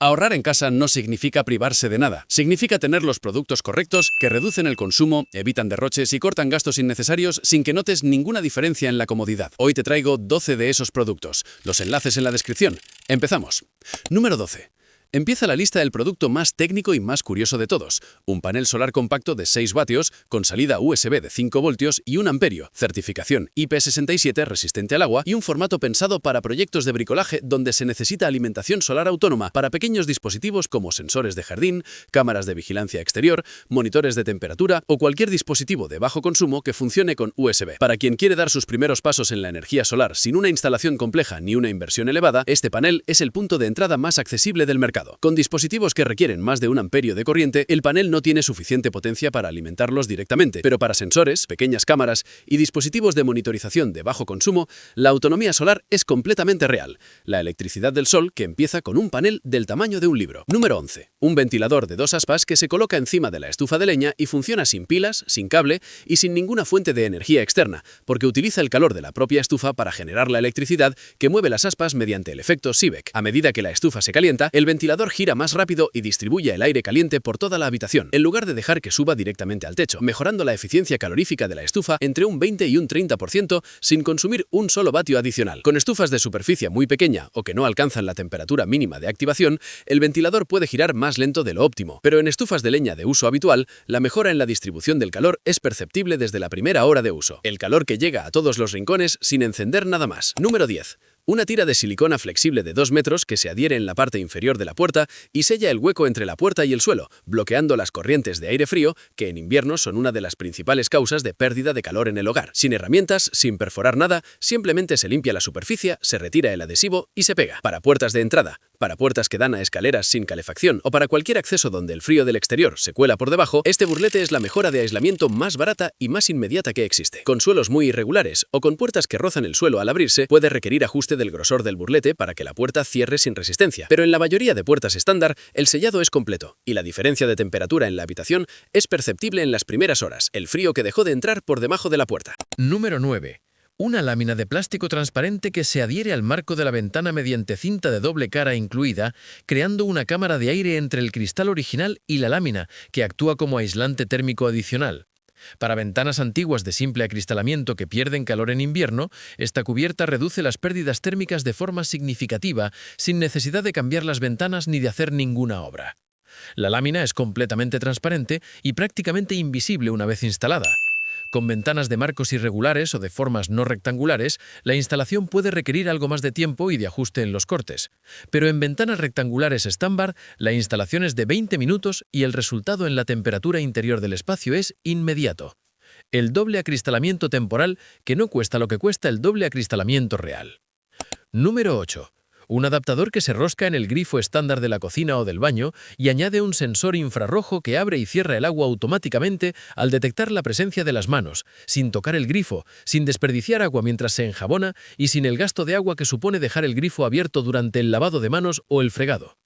Ahorrar en casa no significa privarse de nada. Significa tener los productos correctos que reducen el consumo, evitan derroches y cortan gastos innecesarios sin que notes ninguna diferencia en la comodidad. Hoy te traigo 12 de esos productos. Los enlaces en la descripción. Empezamos. Número 12. Empieza la lista del producto más técnico y más curioso de todos. Un panel solar compacto de 6 vatios con salida USB de 5 voltios y 1 amperio, certificación IP67 resistente al agua y un formato pensado para proyectos de bricolaje donde se necesita alimentación solar autónoma para pequeños dispositivos como sensores de jardín, cámaras de vigilancia exterior, monitores de temperatura o cualquier dispositivo de bajo consumo que funcione con USB. Para quien quiere dar sus primeros pasos en la energía solar sin una instalación compleja ni una inversión elevada, este panel es el punto de entrada más accesible del mercado. Con dispositivos que requieren más de 1 amperio de corriente, el panel no tiene suficiente potencia para alimentarlos directamente, pero para sensores, pequeñas cámaras y dispositivos de monitorización de bajo consumo, la autonomía solar es completamente real. La electricidad del sol que empieza con un panel del tamaño de un libro. Número 11. Un ventilador de 2 aspas que se coloca encima de la estufa de leña y funciona sin pilas, sin cable y sin ninguna fuente de energía externa, porque utiliza el calor de la propia estufa para generar la electricidad que mueve las aspas mediante el efecto Seebeck. A medida que la estufa se calienta, el ventilador gira más rápido y distribuye el aire caliente por toda la habitación, en lugar de dejar que suba directamente al techo, mejorando la eficiencia calorífica de la estufa entre un 20 y un 30% sin consumir un solo vatio adicional. Con estufas de superficie muy pequeña o que no alcanzan la temperatura mínima de activación, el ventilador puede girar más lento de lo óptimo, pero en estufas de leña de uso habitual, la mejora en la distribución del calor es perceptible desde la primera hora de uso. El calor que llega a todos los rincones sin encender nada más. Número 10. Una tira de silicona flexible de 2 metros que se adhiere en la parte inferior de la puerta y sella el hueco entre la puerta y el suelo, bloqueando las corrientes de aire frío que en invierno son una de las principales causas de pérdida de calor en el hogar. Sin herramientas, sin perforar nada, simplemente se limpia la superficie, se retira el adhesivo y se pega. Para puertas de entrada, para puertas que dan a escaleras sin calefacción o para cualquier acceso donde el frío del exterior se cuela por debajo, este burlete es la mejora de aislamiento más barata y más inmediata que existe. Con suelos muy irregulares o con puertas que rozan el suelo al abrirse, puede requerir ajuste del grosor del burlete para que la puerta cierre sin resistencia. Pero en la mayoría de puertas estándar, el sellado es completo y la diferencia de temperatura en la habitación es perceptible en las primeras horas, el frío que dejó de entrar por debajo de la puerta. Número 9. Una lámina de plástico transparente que se adhiere al marco de la ventana mediante cinta de doble cara incluida, creando una cámara de aire entre el cristal original y la lámina, que actúa como aislante térmico adicional. Para ventanas antiguas de simple acristalamiento que pierden calor en invierno, esta cubierta reduce las pérdidas térmicas de forma significativa, sin necesidad de cambiar las ventanas ni de hacer ninguna obra. La lámina es completamente transparente y prácticamente invisible una vez instalada. Con ventanas de marcos irregulares o de formas no rectangulares, la instalación puede requerir algo más de tiempo y de ajuste en los cortes. Pero en ventanas rectangulares estándar, la instalación es de 20 minutos y el resultado en la temperatura interior del espacio es inmediato. El doble acristalamiento temporal que no cuesta lo que cuesta el doble acristalamiento real. Número 8. Un adaptador que se rosca en el grifo estándar de la cocina o del baño y añade un sensor infrarrojo que abre y cierra el agua automáticamente al detectar la presencia de las manos, sin tocar el grifo, sin desperdiciar agua mientras se enjabona y sin el gasto de agua que supone dejar el grifo abierto durante el lavado de manos o el fregado.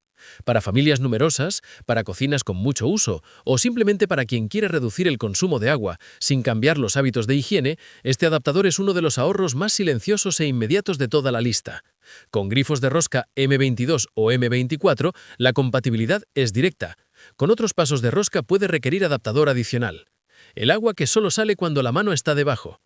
Para familias numerosas, para cocinas con mucho uso o simplemente para quien quiere reducir el consumo de agua sin cambiar los hábitos de higiene, este adaptador es uno de los ahorros más silenciosos e inmediatos de toda la lista. Con grifos de rosca M22 o M24, la compatibilidad es directa. Con otros pasos de rosca puede requerir adaptador adicional. El agua que solo sale cuando la mano está debajo.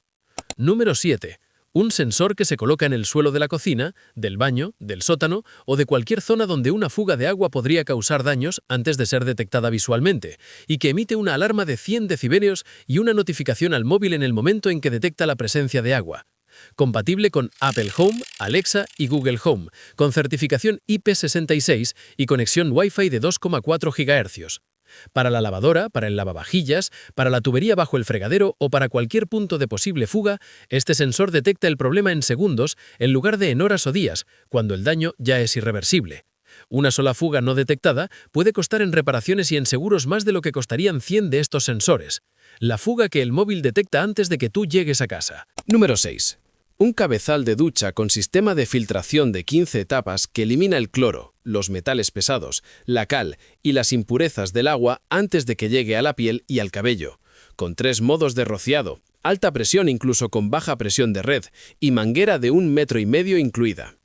Número 7. Un sensor que se coloca en el suelo de la cocina, del baño, del sótano o de cualquier zona donde una fuga de agua podría causar daños antes de ser detectada visualmente, y que emite una alarma de 100 decibelios y una notificación al móvil en el momento en que detecta la presencia de agua. Compatible con Apple Home, Alexa y Google Home, con certificación IP66 y conexión Wi-Fi de 2,4 GHz. Para la lavadora, para el lavavajillas, para la tubería bajo el fregadero o para cualquier punto de posible fuga, este sensor detecta el problema en segundos en lugar de en horas o días, cuando el daño ya es irreversible. Una sola fuga no detectada puede costar en reparaciones y en seguros más de lo que costarían 100 de estos sensores. La fuga que el móvil detecta antes de que tú llegues a casa. Número 6. Un cabezal de ducha con sistema de filtración de 15 etapas que elimina el cloro, los metales pesados, la cal y las impurezas del agua antes de que llegue a la piel y al cabello, con 3 modos de rociado, alta presión incluso con baja presión de red y manguera de 1,5 metros incluida.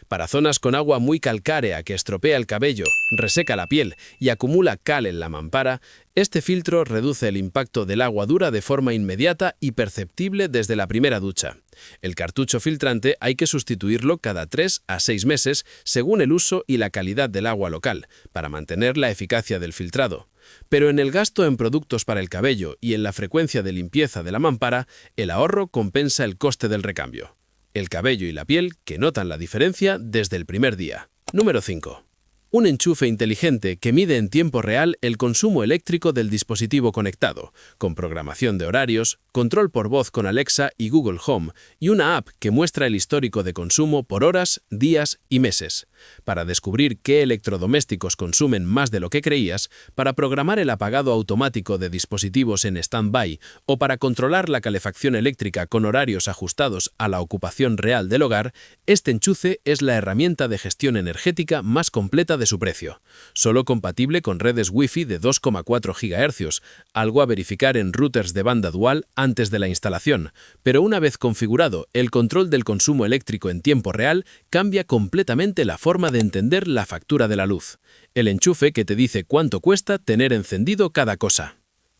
Para zonas con agua muy calcárea que estropea el cabello, reseca la piel y acumula cal en la mampara, este filtro reduce el impacto del agua dura de forma inmediata y perceptible desde la primera ducha. El cartucho filtrante hay que sustituirlo cada 3 a 6 meses según el uso y la calidad del agua local, para mantener la eficacia del filtrado. Pero en el gasto en productos para el cabello y en la frecuencia de limpieza de la mampara, el ahorro compensa el coste del recambio. El cabello y la piel que notan la diferencia desde el primer día. Número 5. Un enchufe inteligente que mide en tiempo real el consumo eléctrico del dispositivo conectado, con programación de horarios, control por voz con Alexa y Google Home, y una app que muestra el histórico de consumo por horas, días y meses. Para descubrir qué electrodomésticos consumen más de lo que creías, para programar el apagado automático de dispositivos en stand-by o para controlar la calefacción eléctrica con horarios ajustados a la ocupación real del hogar, este enchufe es la herramienta de gestión energética más completa de su precio. Solo compatible con redes Wi-Fi de 2,4 GHz, algo a verificar en routers de banda dual antes de la instalación, pero una vez configurado, el control del consumo eléctrico en tiempo real cambia completamente la forma de entender la factura de la luz. El enchufe que te dice cuánto cuesta tener encendido cada cosa.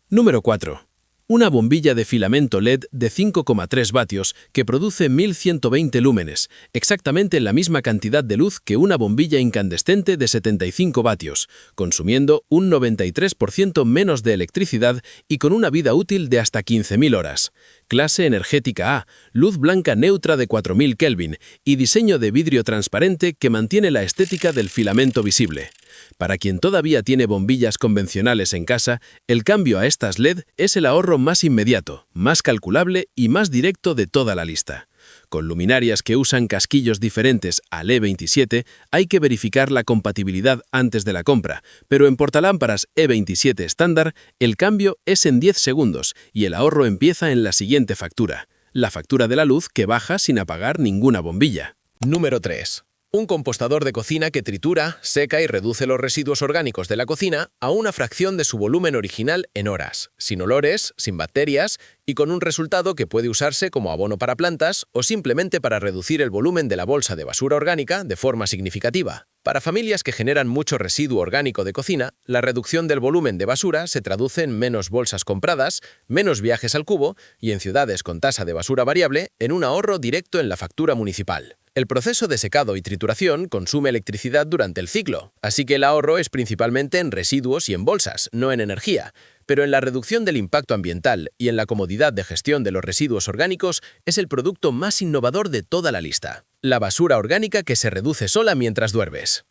Número 4. Una bombilla de filamento LED de 5,3 vatios que produce 1120 lúmenes, exactamente la misma cantidad de luz que una bombilla incandescente de 75 vatios, consumiendo un 93% menos de electricidad y con una vida útil de hasta 15.000 horas. Clase energética A, luz blanca neutra de 4000 Kelvin y diseño de vidrio transparente que mantiene la estética del filamento visible. Para quien todavía tiene bombillas convencionales en casa, el cambio a estas LED es el ahorro más inmediato, más calculable y más directo de toda la lista. Con luminarias que usan casquillos diferentes al E27, hay que verificar la compatibilidad antes de la compra, pero en portalámparas E27 estándar, el cambio es en 10 segundos y el ahorro empieza en la siguiente factura, la factura de la luz que baja sin apagar ninguna bombilla. Número 3. Un compostador de cocina que tritura, seca y reduce los residuos orgánicos de la cocina a una fracción de su volumen original en horas, sin olores, sin bacterias y con un resultado que puede usarse como abono para plantas o simplemente para reducir el volumen de la bolsa de basura orgánica de forma significativa. Para familias que generan mucho residuo orgánico de cocina, la reducción del volumen de basura se traduce en menos bolsas compradas, menos viajes al cubo y en ciudades con tasa de basura variable, en un ahorro directo en la factura municipal. El proceso de secado y trituración consume electricidad durante el ciclo, así que el ahorro es principalmente en residuos y en bolsas, no en energía. Pero en la reducción del impacto ambiental y en la comodidad de gestión de los residuos orgánicos es el producto más innovador de toda la lista. La basura orgánica que se reduce sola mientras duermes.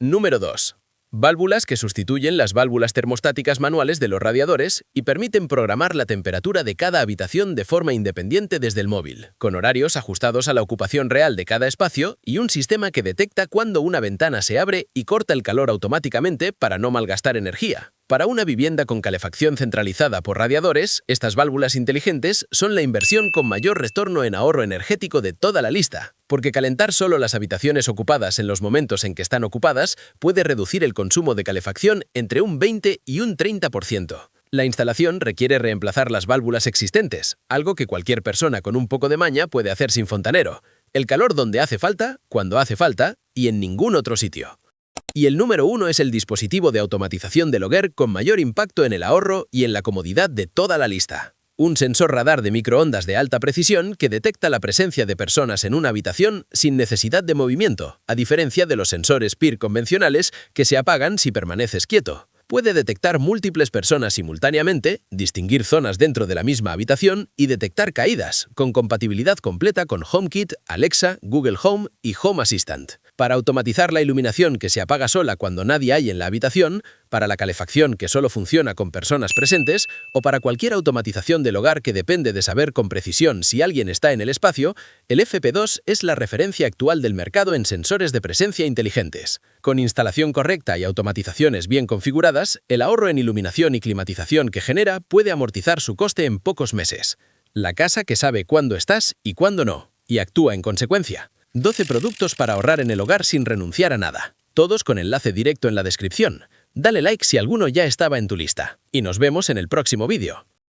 Número 2. Válvulas que sustituyen las válvulas termostáticas manuales de los radiadores y permiten programar la temperatura de cada habitación de forma independiente desde el móvil, con horarios ajustados a la ocupación real de cada espacio y un sistema que detecta cuando una ventana se abre y corta el calor automáticamente para no malgastar energía. Para una vivienda con calefacción centralizada por radiadores, estas válvulas inteligentes son la inversión con mayor retorno en ahorro energético de toda la lista, porque calentar solo las habitaciones ocupadas en los momentos en que están ocupadas puede reducir el consumo de calefacción entre un 20 y un 30%. La instalación requiere reemplazar las válvulas existentes, algo que cualquier persona con un poco de maña puede hacer sin fontanero. El calor donde hace falta, cuando hace falta y en ningún otro sitio. Y el número 1 es el dispositivo de automatización del hogar con mayor impacto en el ahorro y en la comodidad de toda la lista. Un sensor radar de microondas de alta precisión que detecta la presencia de personas en una habitación sin necesidad de movimiento, a diferencia de los sensores PIR convencionales que se apagan si permaneces quieto. Puede detectar múltiples personas simultáneamente, distinguir zonas dentro de la misma habitación y detectar caídas, con compatibilidad completa con HomeKit, Alexa, Google Home y Home Assistant. Para automatizar la iluminación que se apaga sola cuando nadie hay en la habitación, para la calefacción que solo funciona con personas presentes, o para cualquier automatización del hogar que depende de saber con precisión si alguien está en el espacio, el FP2 es la referencia actual del mercado en sensores de presencia inteligentes. Con instalación correcta y automatizaciones bien configuradas, el ahorro en iluminación y climatización que genera puede amortizar su coste en pocos meses. La casa que sabe cuándo estás y cuándo no, y actúa en consecuencia. 12 productos para ahorrar en el hogar sin renunciar a nada. Todos con enlace directo en la descripción. Dale like si alguno ya estaba en tu lista. Y nos vemos en el próximo vídeo.